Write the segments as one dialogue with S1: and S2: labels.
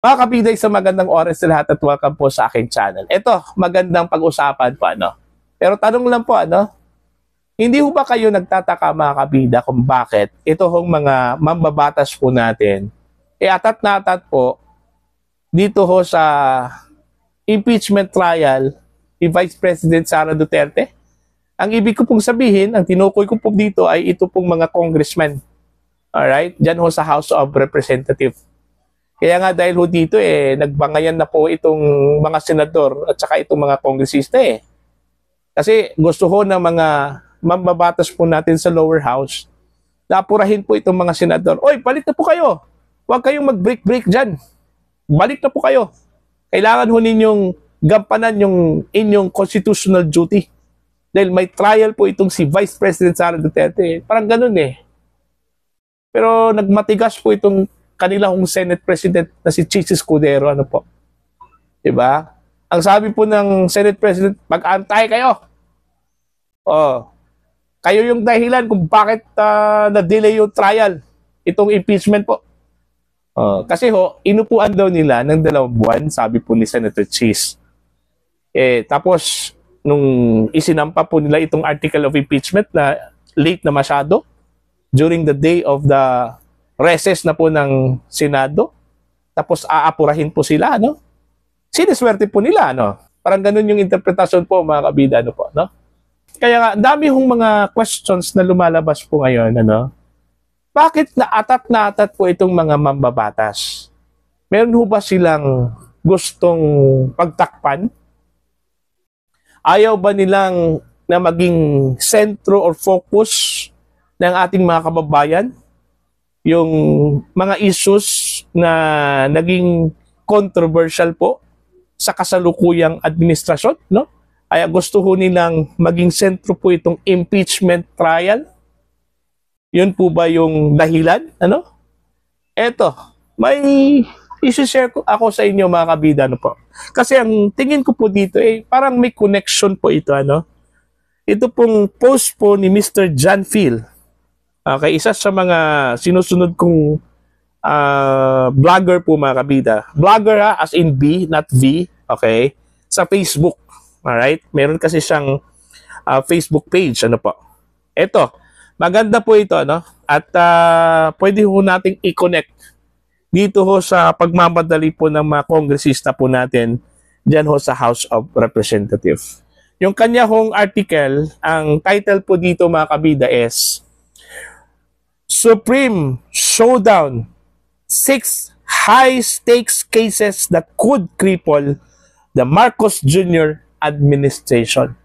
S1: Mga kabida, isang magandang oras sa lahat at welcome po sa aking channel. Ito, magandang pag-usapan po, ano. Pero tanong lang po, ano, hindi ho ba kayo nagtataka, mga kabida, kung bakit ito hong mga mambabatas po natin, atat na atat po, dito ho sa impeachment trial ni Vice President Sara Duterte? Ang ibig ko pong sabihin, ang tinukoy ko po dito ay ito pong mga congressmen. Alright? Diyan ho sa House of Representatives. Kaya nga dahil ho dito nagbangayan na po itong mga senador at saka itong mga kongresista Kasi gusto ho ng mga mambabatas po natin sa lower house na apurahin po itong mga senador. Oy, balik na po kayo. Huwag kayong mag-break dyan. Balik na po kayo. Kailangan ho ninyong gampanan yung inyong constitutional duty. Dahil may trial po itong si Vice President Sara Duterte. Parang ganun Pero nagmatigas po itong kanila hong Senate President na si Chis Escudero, ano po. Diba? Ang sabi po ng Senate President, mag-antay kayo. Kayo yung dahilan kung bakit na-delay yung trial, itong impeachment po. Kasi inupuan daw nila ng 2 buwan, sabi po ni Senator Chis. Tapos, nung isinampa po nila itong article of impeachment na late na masyado, during the day of the recess na po ng Senado, tapos aapurahin po sila, no? Siniswerte po nila, no? Parang ganun yung interpretasyon po, mga kabida, ano po, no? Kaya nga, dami hong mga questions na lumalabas po ngayon, ano? Bakit na atat po itong mga mambabatas? Meron ho ba silang gustong pagtakpan? Ayaw ba nilang na maging sentro or focus ng ating mga kababayan? Yung mga issues na naging controversial po sa kasalukuyang administrasyon, no? Ay gusto ho nilang maging sentro po itong impeachment trial. Yun po ba yung dahilan, ano? Eto, may i-share ko ako sa inyo, mga kabida, ano po. Kasi ang tingin ko po dito parang may connection po ito, ano? Ito pong post po ni Mr. John Phil. Okay, isa sa mga sinusunod kong vlogger po, mga kabida. Vlogger as in B, not V. Okay? Sa Facebook. Alright? Meron kasi siyang Facebook page. Ano po? Ito. Maganda po ito, ano? At pwede ho nating i-connect dito ho sa pagmamadali po ng mga kongresista po natin dyan ho sa House of Representatives. Yung kanya hong article, ang title po dito, mga kabida, is Supreme Showdown, 6 high-stakes cases that could cripple the Marcos Jr. administration.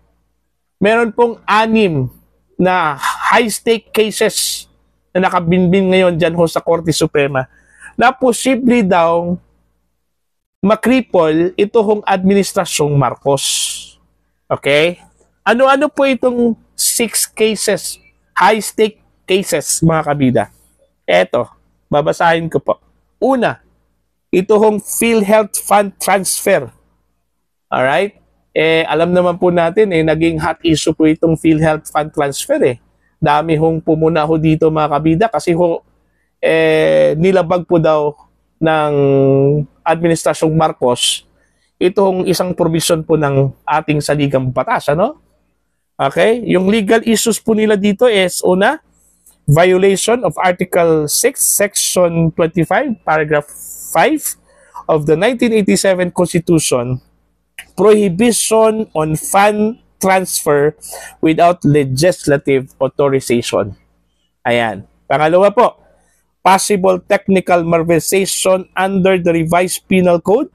S1: Meron pong 6 na high-stake cases na nakabinbin ngayon dyan ho sa Korte Suprema na posible daw makripol ito hong administrasyong Marcos. Okay? Ano-ano po itong 6 cases, high-stake cases, mga kabida? Eto, babasahin ko po. Una, ito hong PhilHealth Fund transfer. Alright? Alam naman po natin, naging hot issue po itong PhilHealth Fund transfer. Dami hong pumuna ho dito, mga kabida, kasi nilabag po daw ng Administrasyong Marcos itong isang provision po ng ating saligang batas, ano? Okay? Yung legal issues po nila dito is, una, violation of Article 6, Section 25, Paragraph 5 of the 1987 Constitution, prohibition on fund transfer without legislative authorization. Ayan. Pangalawa po, possible technical malversation under the revised penal code.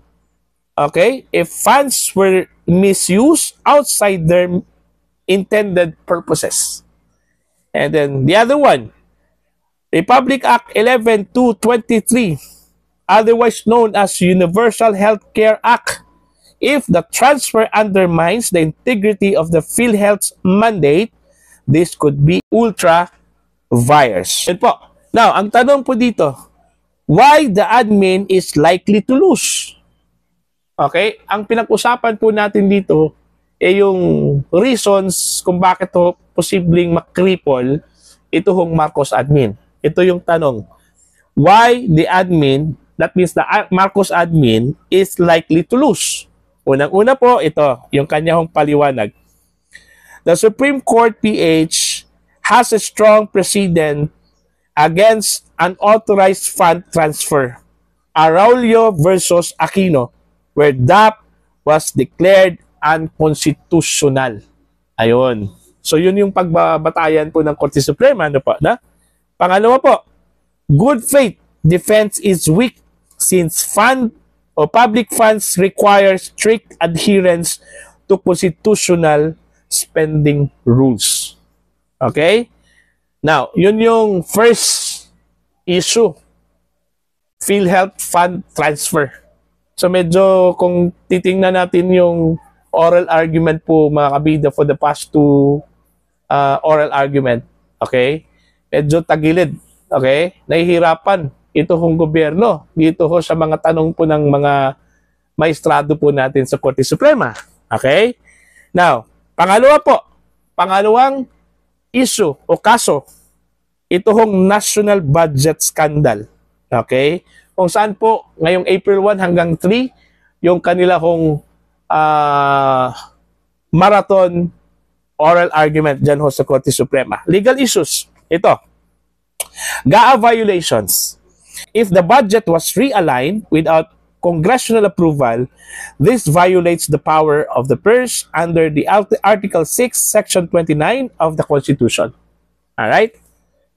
S1: Okay? If funds were misused outside their intended purposes. And then the other one, Republic Act 11-223, otherwise known as Universal Healthcare Act, if the transfer undermines the integrity of the PhilHealth's mandate, this could be ultra vires. Yan po. Now, ang tanong po dito, why the admin is likely to lose? Okay? Ang pinag-usapan po natin dito yung reasons kung bakit posibleng makripol ito hong Marcos admin. Ito yung tanong. Why the admin that means the Marcos admin is likely to lose. Unang-una po, ito, yung kanyang paliwanag. The Supreme Court PH has a strong precedent against unauthorized fund transfer. Araulio versus Aquino, where DAP was declared unconstitutional. Ayun. So yun yung pagbabatayan po ng Korte Suprema. Ano po, na? Pangalawa po, good faith defense is weak since fund o public funds require strict adherence to constitutional spending rules. Okay? Now, yun yung first issue. PhilHealth Fund Transfer. So medyo kung titingnan natin yung oral argument po mga kabida for the past two oral argument, okay? Medyo tagilid, okay? Nahihirapan ito hong gobyerno dito ho sa mga tanong po ng mga maestrado po natin sa Korte Suprema. Okay? Now, pangalawang issue o kaso, ito hong national budget scandal. Okay? Kung saan po, ngayong April 1 hanggang 3, yung kanila hong marathon oral argument dyan ho sa Korte Suprema. Legal issues. Ito. GAA violations. If the budget was realigned without congressional approval, this violates the power of the purse under the Article 6, Section 29 of the Constitution. Alright?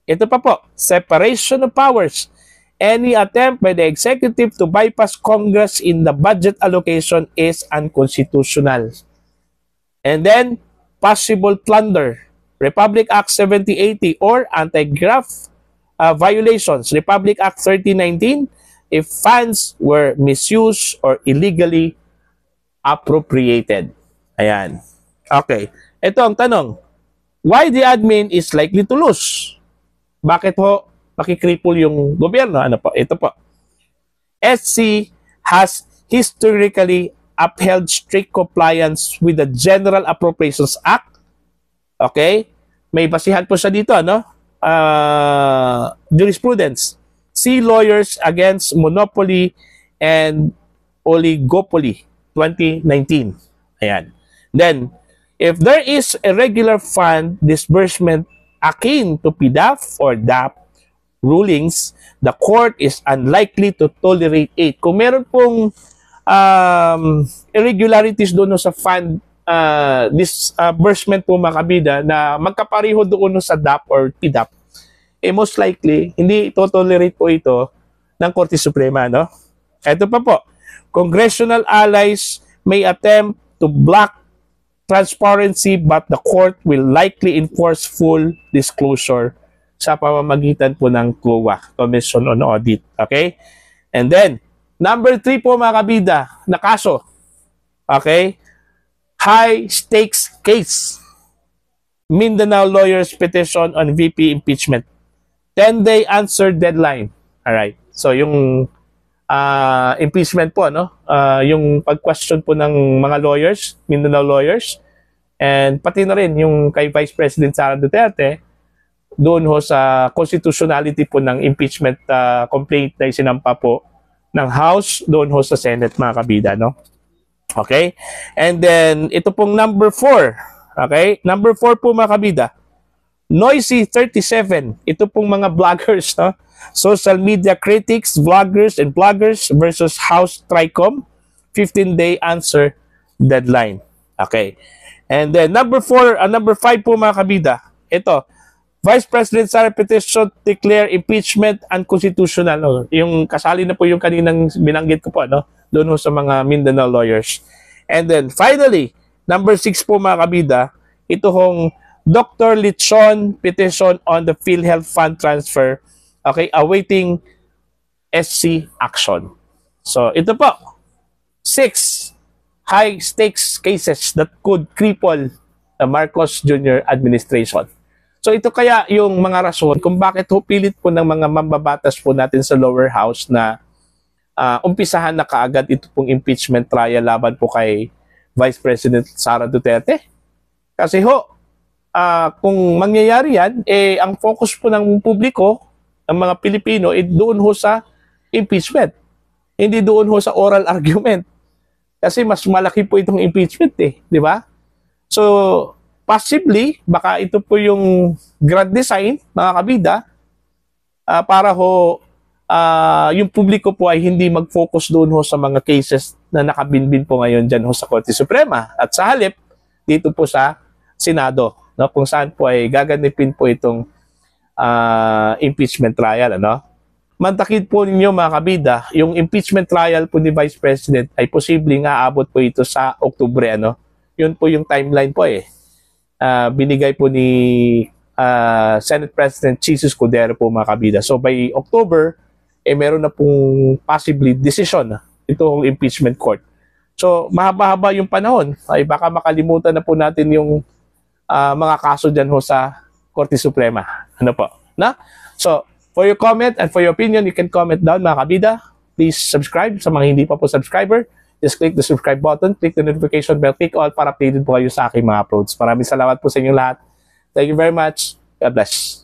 S1: Ito pa po, separation of powers. Any attempt by the executive to bypass Congress in the budget allocation is unconstitutional. And then, possible plunder. Republic Act 7080 or anti-graft violations. Republic Act 3019, if funds were misused or illegally appropriated. Ayan. Okay. Ito ang tanong. Why the admin is likely to lose? Bakit ho makikripple yung gobyerno? Ano po? Ito po. SC has historically upheld strict compliance with the General Appropriations Act. Okay? May basihan po siya dito, no? Jurisprudence. See Lawyers Against Monopoly and Oligopoly 2019. Ayan. Then, if there is a regular fund disbursement akin to PDAF or DAP rulings, the court is unlikely to tolerate it. Kung meron pong irregularities doon sa fund disbursement po mga kabida na magkapariho doon sa DAP or PDAP, most likely, hindi tolerate po ito ng Korte Suprema, no? Ito pa po, congressional allies may attempt to block transparency but the court will likely enforce full disclosure sa pamamagitan po ng COA, Commission on Audit. Okay? And then, number 3 po mga kabida, na kaso. Okay? High stakes case. Mindanao lawyers petition on VP impeachment. 10-day answer deadline. Alright. So, yung impeachment po, no? Yung pag-question po ng mga lawyers, Mindanao lawyers, and pati na rin yung kay Vice President Sara Duterte, doon ho sa constitutionality po ng impeachment complaint na isinampa po ng House, doon ho sa Senate, mga kabida, no? Okay? And then, ito pong number 4. Okay? Number 4 po, mga kabida. Noisy 37, ito pong mga vloggers, no? Social media critics, vloggers and bloggers versus House Tricom, 15-day answer deadline. Okay. And then number 5 po mga kabida, ito, Vice President Sara petition declare impeachment unconstitutional. No? Yung kasali na po yung kaninang binanggit ko po, no? Doon ho sa mga Mindanao lawyers. And then finally, number 6 po mga kabida, ito hong Dr. Lichon petition on the PhilHealth Fund transfer, okay, awaiting SC action. So, ito po, 6 high-stakes cases that could cripple the Marcos Jr. administration. So, ito kaya yung mga rason kung bakit pilit po ng mga mambabatas po natin sa lower house na umpisahan na kaagad ito pong impeachment trial laban po kay Vice President Sara Duterte. Kasi kung mangyayari yan, ang focus po ng publiko, ng mga Pilipino, doon ho sa impeachment. hindi doon ho sa oral argument. Kasi mas malaki po itong impeachment di ba? So, possibly, baka ito po yung grand design, mga kabida, para ho yung publiko po ay hindi mag-focus doon ho sa mga cases na nakabinbin po ngayon dyan ho sa Korte Suprema. At sa halip, dito po sa Senado, no, kung saan po ay gaganipin po itong impeachment trial. Mantakid po ninyo mga kabida, yung impeachment trial po ni Vice President ay posibleng aabot po ito sa Oktubre. Yun po yung timeline po binigay po ni Senate President Jesus Escudero po mga kabida. So by October, meron na pong possibly decision itong impeachment court. So mahaba-haba yung panahon. Ay baka makalimutan na po natin yung mga kaso dyan ho sa Korte Suprema. Po? So, for your comment and for your opinion, you can comment down mga kabida. Please subscribe sa mga hindi pa po subscriber. Just click the subscribe button, click the notification bell, click all para updated po kayo sa aking mga uploads. Maraming salamat po sa inyong lahat. Thank you very much. God bless.